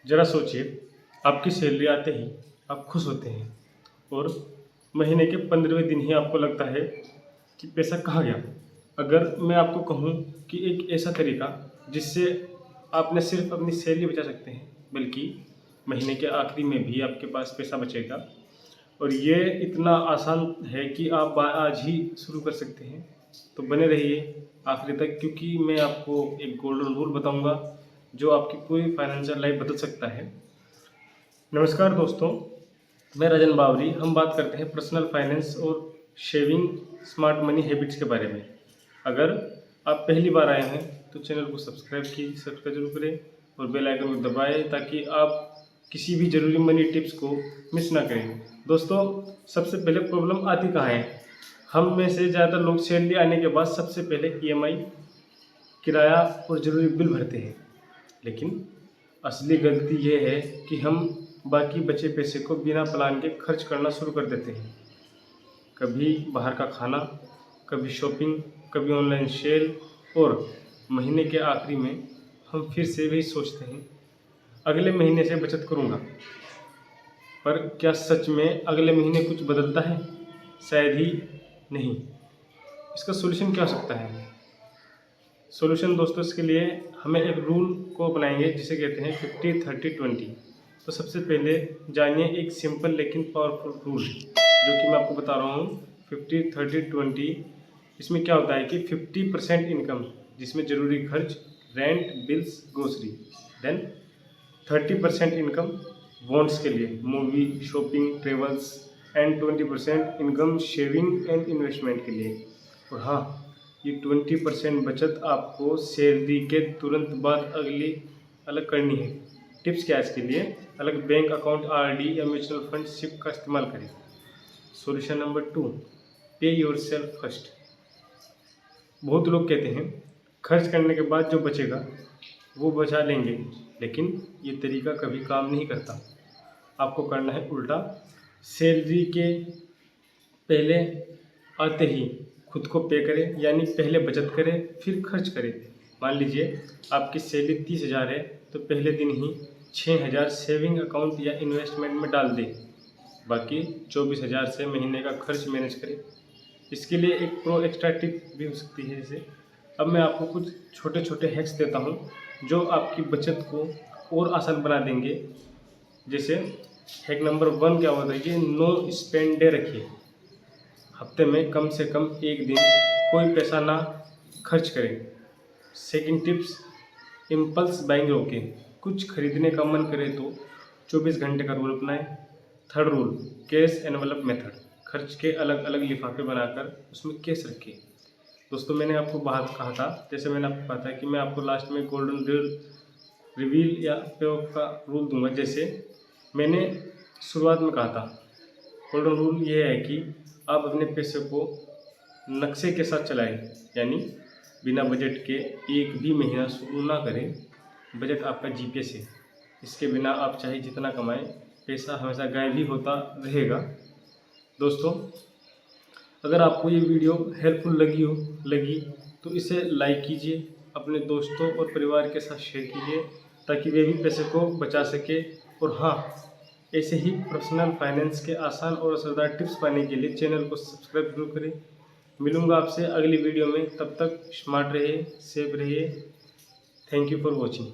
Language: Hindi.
ज़रा सोचिए, आपकी सैलरी आते ही आप खुश होते हैं और महीने के 15वें दिन ही आपको लगता है कि पैसा कहाँ गया। अगर मैं आपको कहूँ कि एक ऐसा तरीका जिससे आप न सिर्फ अपनी सैलरी बचा सकते हैं, बल्कि महीने के आखिरी में भी आपके पास पैसा बचेगा, और ये इतना आसान है कि आप आज ही शुरू कर सकते हैं। तो बने रहिए आखिरी तक, क्योंकि मैं आपको एक गोल्डन रूल बताऊंगा जो आपकी पूरी फाइनेंशियल लाइफ बदल सकता है। नमस्कार दोस्तों, मैं राजन बावरी। हम बात करते हैं पर्सनल फाइनेंस और शेविंग स्मार्ट मनी हैबिट्स के बारे में। अगर आप पहली बार आए हैं तो चैनल को सब्सक्राइब जरूर करें और बेल आइकन को दबाएं ताकि आप किसी भी ज़रूरी मनी टिप्स को मिस ना करें। दोस्तों, सबसे पहले प्रॉब्लम आती कहाँ है? हम में से ज़्यादातर लोग सैलरी आने के बाद सबसे पहले ईएमआई, किराया और ज़रूरी बिल भरते हैं। लेकिन असली गलती ये है कि हम बाकी बचे पैसे को बिना प्लान के खर्च करना शुरू कर देते हैं। कभी बाहर का खाना, कभी शॉपिंग, कभी ऑनलाइन सेल, और महीने के आखिरी में हम फिर से वही सोचते हैं, अगले महीने से बचत करूँगा। पर क्या सच में अगले महीने कुछ बदलता है? शायद ही नहीं। इसका सॉल्यूशन क्या हो सकता है? सॉल्यूशन दोस्तों, इसके लिए हमें एक रूल को अपनाएंगे जिसे कहते हैं 50-30-20। तो सबसे पहले जानिए एक सिंपल लेकिन पावरफुल रूल जो कि मैं आपको बता रहा हूँ, 50-30-20। इसमें क्या होता है कि 50% इनकम, जिसमें ज़रूरी खर्च, rent, bills, grocery. Then 30% income wants के लिए, movie, shopping, travels, and 20% income saving and investment के लिए। और हाँ, ये 20% बचत आपको सैलरी के तुरंत बाद अगली अलग करनी है। टिप्स क्या है इसके लिए? अलग बैंक अकाउंट, आरडी या म्यूचुअल फंड सिप का इस्तेमाल करें। सॉल्यूशन नंबर 2, पे योरसेल्फ फर्स्ट। बहुत लोग कहते हैं खर्च करने के बाद जो बचेगा वो बचा लेंगे, लेकिन ये तरीका कभी काम नहीं करता। आपको करना है उल्टा। सैलरी के पहले आते ही खुद को पे करें, यानी पहले बचत करें फिर खर्च करें। मान लीजिए आपकी सैलरी 30,000 है तो पहले दिन ही 6,000 सेविंग अकाउंट या इन्वेस्टमेंट में डाल दें। बाकी 24,000 से महीने का खर्च मैनेज करें। इसके लिए एक प्रो एक्स्ट्रा टिप भी हो सकती है। जैसे अब मैं आपको कुछ छोटे छोटे हैक्स देता हूँ जो आपकी बचत को और आसान बना देंगे। जैसे हैक नंबर 1 क्या होता है कि नो स्पेंड डे रखिए। हफ्ते में कम से कम एक दिन कोई पैसा ना खर्च करें। सेकंड टिप्स, इम्पल्स बाइंग रोकें। कुछ खरीदने का मन करे तो 24 घंटे का रूल अपनाएं। Third rule, cash envelope method. खर्च के अलग अलग लिफाफे बनाकर उसमें कैश रखें। दोस्तों, मैंने आपको बात कहा था, जैसे मैंने आपको कहा था कि मैं आपको लास्ट में गोल्डन रिवील या पे का रूल दूंगा। जैसे मैंने शुरुआत में कहा था, गोल्डन रूल ये है कि आप अपने पैसे को नक्शे के साथ चलाएं, यानी बिना बजट के एक भी महीना शुरू ना करें। बजट आपका जीपीएस है, इसके बिना आप चाहे जितना कमाएं, पैसा हमेशा गायब ही होता रहेगा। दोस्तों, अगर आपको ये वीडियो हेल्पफुल लगी तो इसे लाइक कीजिए, अपने दोस्तों और परिवार के साथ शेयर कीजिए ताकि वे भी पैसे को बचा सके। और हाँ, ऐसे ही पर्सनल फाइनेंस के आसान और असरदार टिप्स पाने के लिए चैनल को सब्सक्राइब जरूर करें। मिलूंगा आपसे अगली वीडियो में, तब तक स्मार्ट रहिए, सेफ रहिए। Thank you for watching.